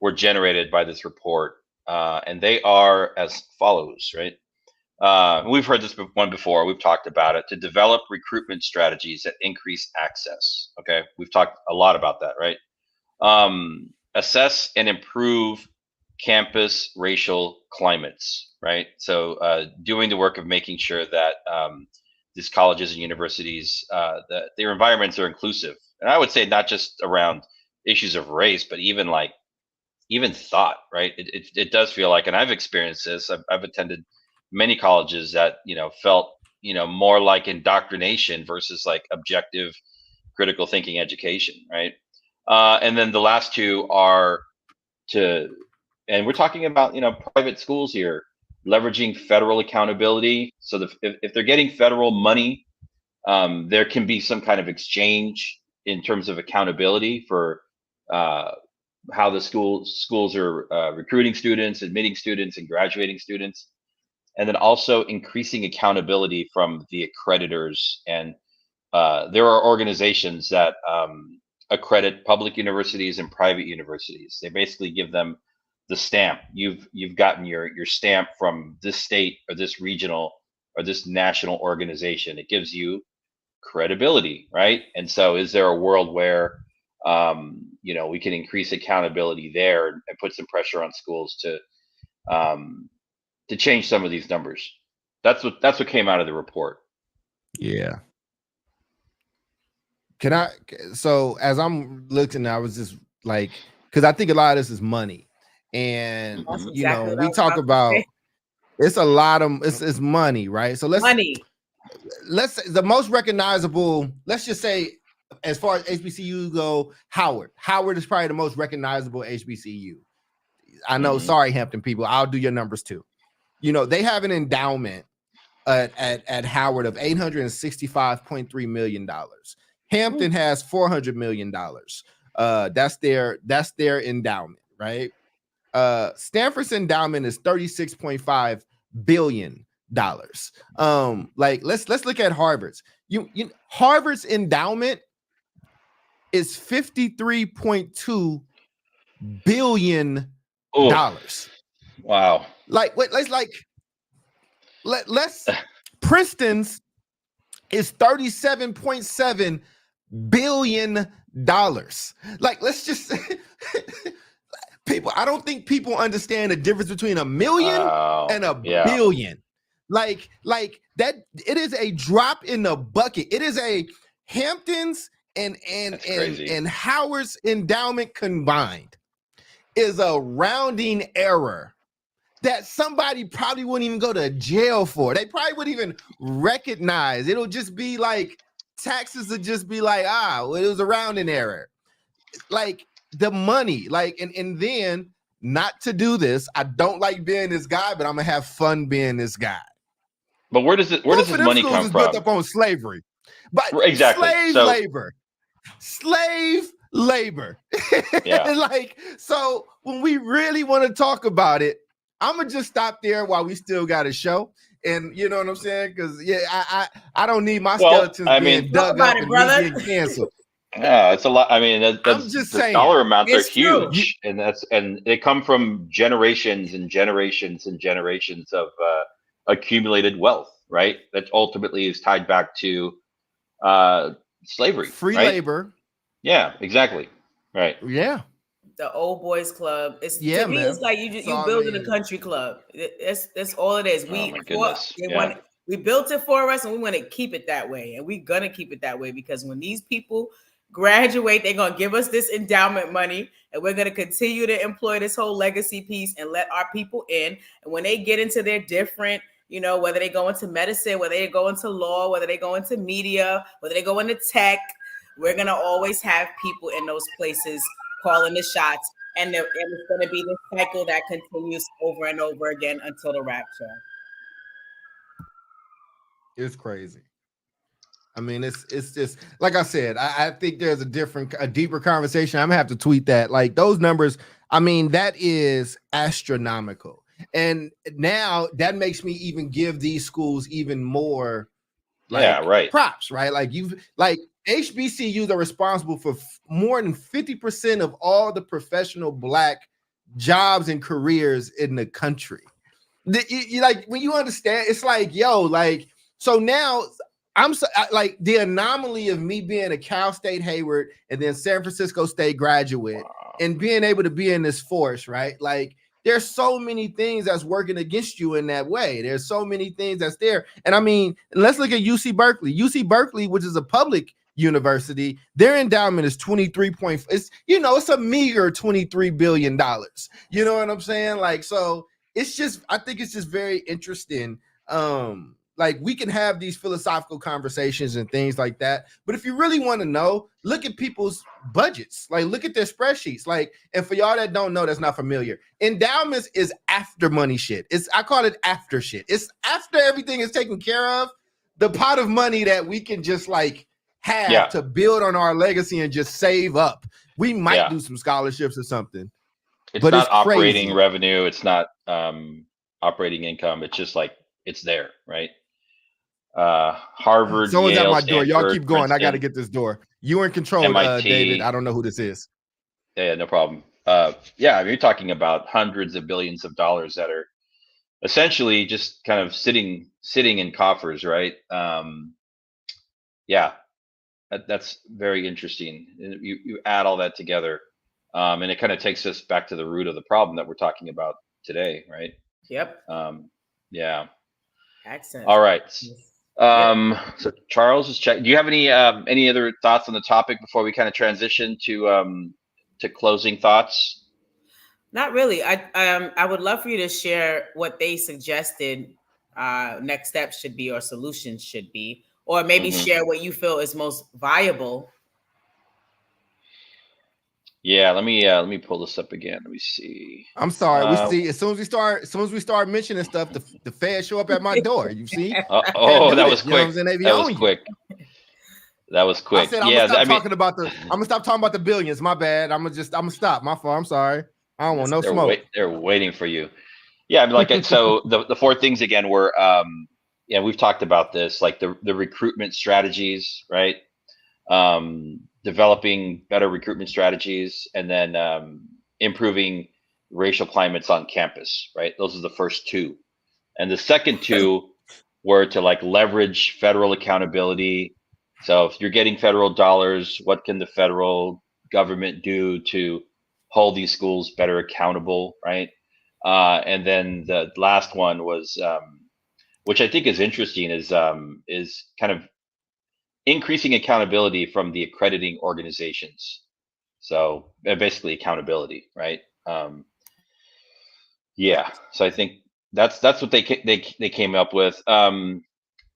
were generated by this report, and they are as follows, right? We've heard this one before. We've talked about it. To develop recruitment strategies that increase access. Okay, we've talked a lot about that, right? Assess and improve campus racial climates, right? So doing the work of making sure that these colleges and universities, their environments are inclusive. And I would say not just around issues of race, but even thought, right? It does feel like, and I've experienced this. I've attended many colleges that felt more like indoctrination versus like objective critical thinking education, right? And then the last 2 are and we're talking about private schools here, leveraging federal accountability. So if they're getting federal money, there can be some kind of exchange in terms of accountability for how the schools are recruiting students, admitting students, and graduating students. And then also increasing accountability from the accreditors. And there are organizations that accredit public universities and private universities. They basically give them the stamp. You've gotten your stamp from this state or this regional or this national organization. It gives you credibility, right? And so is there a world where we can increase accountability there and put some pressure on schools to change some of these numbers? That's what came out of the report. Yeah. So as I'm looking, I was just like, because I think a lot of this is money. And we talk about it's a lot of it's money, right? So let's the most recognizable, let's just say, as far as HBCU go, Howard is probably the most recognizable HBCU. I know, sorry, Hampton people, I'll do your numbers too. They have an endowment at Howard of $865.3 million. Hampton has $400 million. That's their endowment, right? Stanford's endowment is $36.5 billion. Like let's look at Harvard's. Harvard's endowment is $53.2 billion. Wow. Let's Princeton's is $37.7 billion. Like, let's just people, I don't think people understand the difference between a million and a billion. Like that, it is a drop in the bucket. It is a Hampton's and Howard's endowment combined is a rounding error that somebody probably wouldn't even go to jail for. They probably wouldn't even recognize. It'll just be like taxes would just be like, well, it was a rounding error. Like the money, like, and then not to do this. I don't like being this guy, but I'm gonna have fun being this guy. But where does Both this of them money schools come is built from? up on slavery, but Exactly. slave labor. Yeah. Like, so when we really want to talk about it, I'm gonna just stop there while we still got a show. And you know what I'm saying? Because I don't need my Well, skeletons I being mean, dug Talk up about it, and me brother. getting canceled. yeah, it's a lot. I mean, I'm that's just the saying. dollar amounts are It's true. huge, and they come from generations and generations and generations of accumulated wealth, right? That ultimately is tied back to slavery, Free right? labor. Yeah, exactly. Right. Yeah. The old boys club. It's Yeah, to me, man. it's like you That's you all building it a is. country club. That's all it is. Oh my goodness. Yeah. We built it for us, and we want to keep it that way, and we're gonna keep it that way because when these people graduate, they're gonna give us this endowment money, and we're gonna continue to employ this whole legacy piece and let our people in. And when they get into their different, you know, whether they go into medicine, whether they go into law, whether they go into media, whether they go into tech, we're gonna always have people in those places calling the shots, and it's going to be this cycle that continues over and over again until the rapture. It's crazy. I mean, it's just like I said. I think there's a deeper conversation. I'm gonna have to tweet that. Like those numbers. I mean, that is astronomical. And now that makes me even give these schools even more props, right? Like HBCUs are responsible for more than 50% of all the professional Black jobs and careers in the country. Like when you understand, it's like, yo, like, so now like the anomaly of me being a Cal State Hayward and then San Francisco State graduate and being able to be in this force, right? Like, there's so many things that's working against you in that way. There's so many things that's there. And I mean, let's look at UC Berkeley. UC Berkeley, which is a public university, their endowment is 23 point. It's a meager $23 billion. You know what I'm saying? Like, so it's just, I think it's just very interesting. Like we can have these philosophical conversations and things like that. But if you really want to know, look at people's budgets, like look at their spreadsheets. Like, and for y'all that don't know, that's not familiar, endowments is after money shit. I call it after shit. It's after everything is taken care of, the pot of money that we can just like have to build on our legacy and just save up. We might do some scholarships or something. But not operating revenue. It's not operating income. It's just like it's there, right? Harvard, someone's Yale, at my door. Stanford, Y'all keep going. Princeton, I got to get this door. You're in control, MIT, David. I don't know who this is. Yeah, no problem. Yeah, I mean, you're talking about hundreds of billions of dollars that are essentially just kind of sitting in coffers, right? Yeah, that's very interesting. You add all that together, and it kind of takes us back to the root of the problem that we're talking about today, right? Yep. Yeah. Excellent. All right. So Charles is checking. Do you have any other thoughts on the topic before we kind of transition to closing thoughts? Not really. I would love for you to share what they suggested next steps should be or solutions should be, or maybe share what you feel is most viable. Yeah, let me pull this up again. Let me see. I'm sorry. We see as soon as we start mentioning stuff, the feds show up at my door. You see? That was quick. That was quick. I said I'm gonna stop talking about the billions. My bad. I'm gonna stop. My fault. I'm sorry. I don't want no smoke. They're waiting for you. Yeah, I mean, like so the four things again were we've talked about this, like the recruitment strategies, right? Developing better recruitment strategies, and then improving racial climates on campus, right? Those are the first two. And the second two were to like leverage federal accountability. So if you're getting federal dollars, what can the federal government do to hold these schools better accountable, right? And then the last one was, which I think is interesting, is kind of increasing accountability from the accrediting organizations. So basically accountability, right? Yeah. So I think that's what they came up with.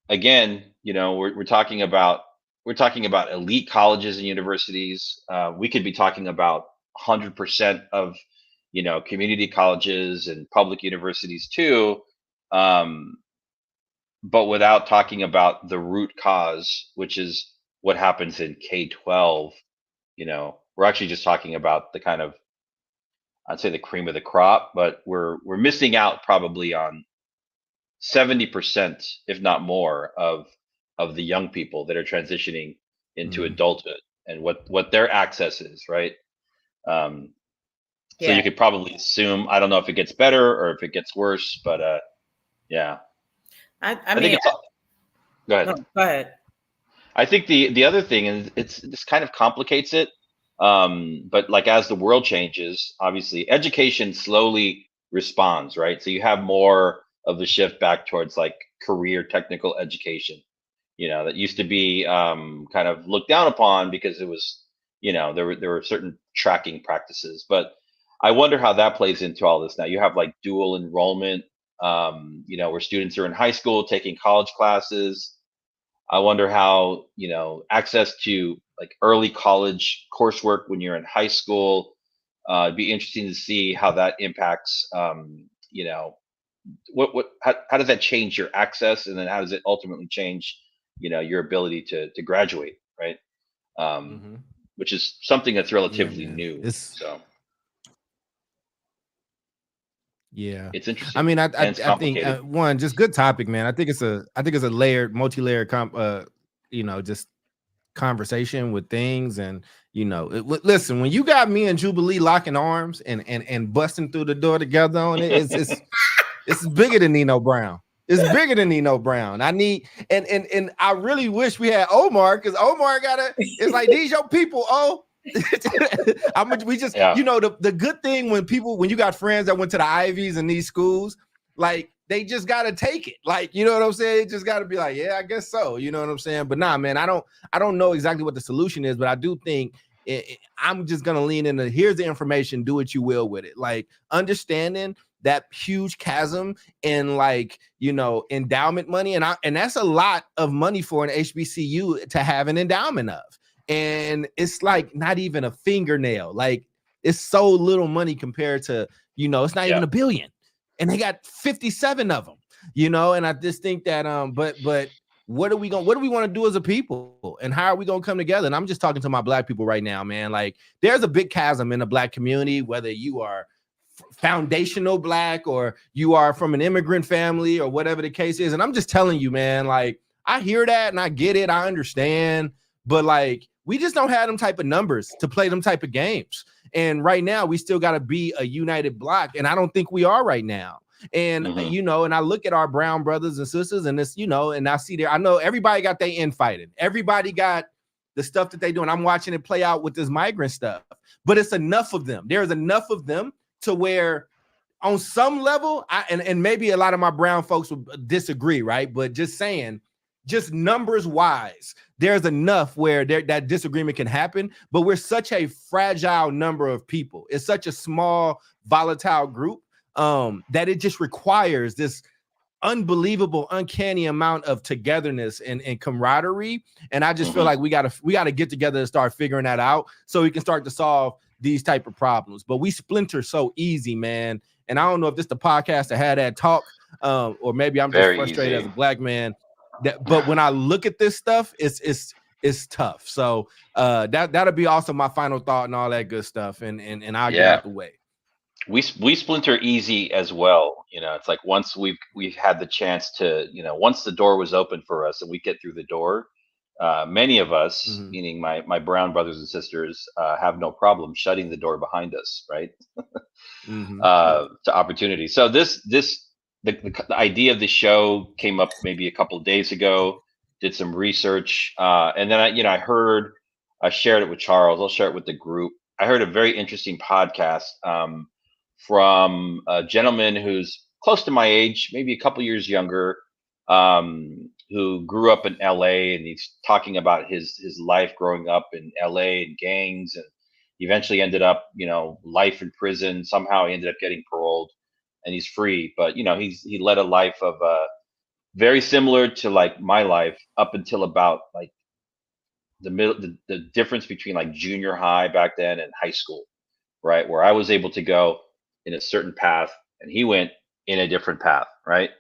Again, we're talking about elite colleges and universities. We could be talking about 100% of community colleges and public universities too. but without talking about the root cause, which is what happens in K-12. We're actually just talking about the kind of, I'd say, the cream of the crop, but we're missing out probably on 70%, if not more, of the young people that are transitioning into Mhm. adulthood and what their access is, right? Um, so Yeah. you could probably assume, I don't know if it gets better or if it gets worse, but yeah, I I think mean, it's. Go ahead. no, go ahead. I think the other thing is this kind of complicates it. But like as the world changes, obviously education slowly responds, right? So you have more of the shift back towards like career technical education. That used to be kind of looked down upon because it was, there were certain tracking practices. But I wonder how that plays into all this now. You have like dual enrollment, where students are in high school taking college classes. I wonder how, access to like early college coursework when you're in high school. It'd be interesting to see how that impacts, how does that change your access, and then how does it ultimately change, your ability to graduate, right? Um, Mhm. which is something that's Yeah, relatively man. new. So Yeah. it's I interesting mean, and it's I think complicated. one just good topic, man. I think it's a layered, multi-layered just conversation with things. And listen, when you got me and Jubilee locking arms and busting through the door together on it, it's bigger than Nino Brown. It's bigger than Nino Brown. I need and I really wish we had Omar, because Omar it's like, these your people. Oh, we just, Yeah. the good thing when you got friends that went to the Ivies and these schools, like they just gotta take it. Like, you know what I'm saying? It just gotta be like, yeah, I guess so. You know what I'm saying? But nah, man, I don't know exactly what the solution is, but I do think I'm just gonna lean into, here's the information, do what you will with it. Like understanding that huge chasm in, like, endowment money, and that's a lot of money for an HBCU to have an endowment of. And it's like not even a fingernail. Like, it's so little money compared to, it's not even $1 billion, and they got 57 of them. And I just think that but what do we want to do as a people, and how are we going to come together? And I'm just talking to my Black people right now, man. Like, there's a big chasm in the Black community, whether you are foundational Black or you are from an immigrant family or whatever the case is. And I'm just telling you, man, like, I hear that and I get it, I understand, but like, we just don't have them type of numbers to play them type of games. And right now we still got to be a united Block, and I don't think we are right now. And and I look at our brown brothers and sisters, and this, and I see I know everybody got their infighting, everybody got the stuff that they do, and I'm watching it play out with this migrant stuff. But it's enough of them. There's enough of them to where, on some level, and maybe a lot of my brown folks would disagree, right? But just saying, just numbers wise, there's enough where that disagreement can happen. But we're such a fragile number of people. It's such a small, volatile group that it just requires this unbelievable, uncanny amount of togetherness and camaraderie. And I just feel like we gotta get together and start figuring that out so we can start to solve these type of problems. But we splinter so easy, man. And I don't know if this the podcast that had that talk, or maybe I'm just Very frustrated easy. as a Black man. But when I look at this stuff, it's tough. So that'll be also my final thought and all that good stuff. And I'll get out the way. We splinter easy as well. It's like once we've had the chance to, once the door was open for us and we get through the door, many of us, meaning my brown brothers and sisters, have no problem shutting the door behind us, right? To opportunity. So the idea of the show came up maybe a couple of days ago. Did some research, and then I shared it with Charles. I'll share it with the group. I heard a very interesting podcast from a gentleman who's close to my age, maybe a couple years younger, who grew up in LA, and he's talking about his life growing up in LA and gangs, and eventually ended up, life in prison. Somehow he ended up getting paroled, and he's free. But he led a life of very similar to like my life up until about like the middle, the difference between like junior high back then and high school, right? Where I was able to go in a certain path and he went in a different path, right?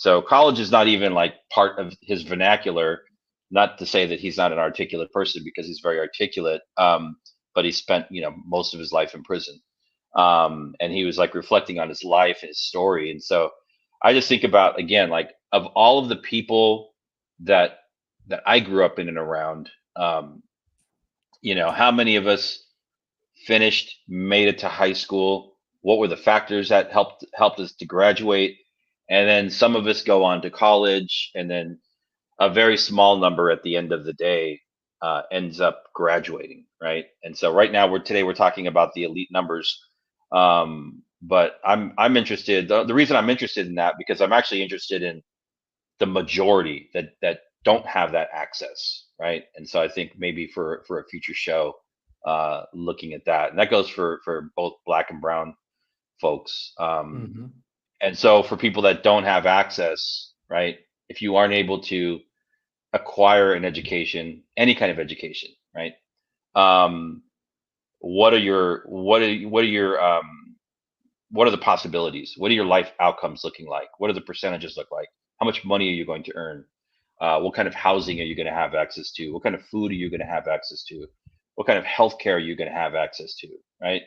So college is not even like part of his vernacular. Not to say that he's not an articulate person, because he's very articulate. But he spent, most of his life in prison. And he was like reflecting on his life and his story. And so I just think about, again, like, of all of the people that I grew up in and around, how many of us finished, made it to high school? What were the factors that helped us to graduate? And then some of us go on to college, and then a very small number at the end of the day ends up graduating, right? And so right now we're talking about the elite numbers, but I'm interested. The reason I'm interested in that, because I'm actually interested in the majority that don't have that access, right? And so I think maybe for a future show, looking at that, and that goes for both Black and brown folks. And so for people that don't have access, right? If you aren't able to acquire an education, any kind of education, right? What are the possibilities? What are your life outcomes looking like? What are the percentages look like? How much money are you going to earn? What kind of housing are you going to have access to? What kind of food are you going to have access to? What kind of healthcare are you going to have access to? Right?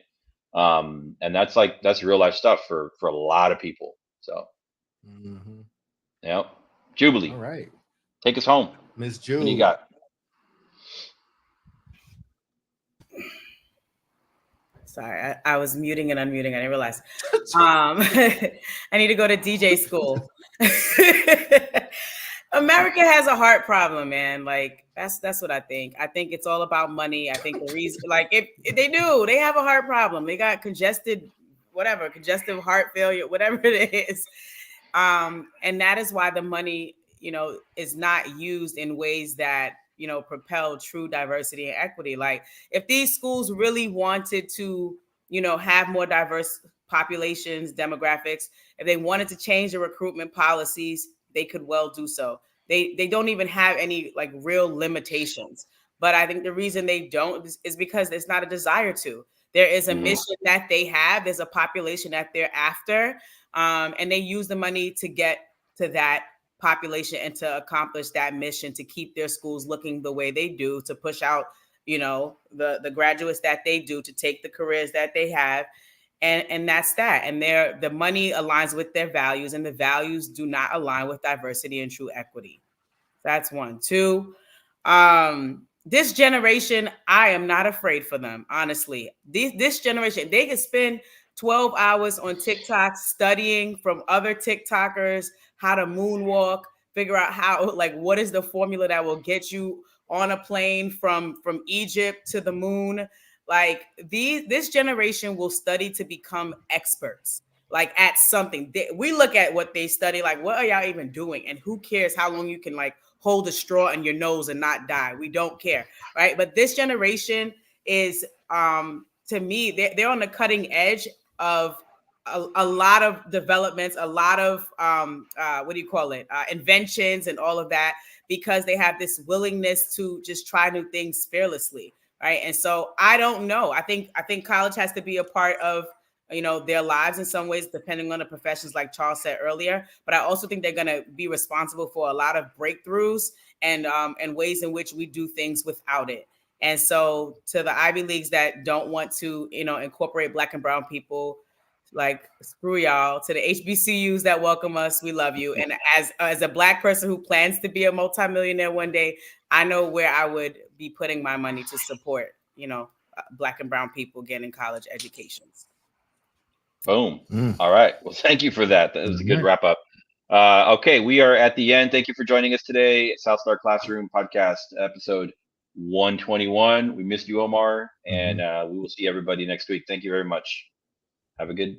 And that's real life stuff for a lot of people. So, yeah, Jubilee. All right, take us home, Miss Julie. What do you got? Sorry, I was muting and unmuting. I didn't realize. I need to go to DJ school. America has a heart problem, man. Like that's what I think. I think it's all about money. I think the reason, like, if they have a heart problem. They got congestive heart failure, whatever it is. And that is why the money, is not used in ways that, propel true diversity and equity. Like, if these schools really wanted to, have more diverse populations, demographics, if they wanted to change the recruitment policies, they could well do so. They don't even have any like real limitations. But I think the reason they don't is because there's not a desire to. There is a mission that they have. There's a population that they're after. And they use the money to get to that population and to accomplish that mission, to keep their schools looking the way they do, to push out, the graduates that they do, to take the careers that they have. And that's that. And the money aligns with their values, and the values do not align with diversity and true equity. That's one. Two, this generation, I am not afraid for them, honestly. This generation, they can spend 12 hours on TikTok studying from other TikTokers how to moonwalk, figure out what is the formula that will get you on a plane from Egypt to the moon. Like, this generation will study to become experts, like, at something. We look at what they study, like, what are y'all even doing? And who cares how long you can like hold a straw in your nose and not die? We don't care, right? But this generation is, to me, they're on the cutting edge of a lot of developments, a lot of inventions and all of that, because they have this willingness to just try new things fearlessly. Right. And so I don't know. I think college has to be a part of, their lives in some ways, depending on the professions, like Charles said earlier. But I also think they're going to be responsible for a lot of breakthroughs and ways in which we do things without it. And so to the Ivy Leagues that don't want to, incorporate Black and brown people, like, screw y'all. To the HBCUs that welcome us, we love you. And as a Black person who plans to be a multimillionaire one day, I know where I would be putting my money to support, Black and brown people getting college educations. Boom. All right. Well, thank you for that. That was a good wrap up. Okay, we are at the end. Thank you for joining us today. South Star Classroom Podcast, episode 121. We missed you, Omar, and we will see everybody next week. Thank you very much. Have a good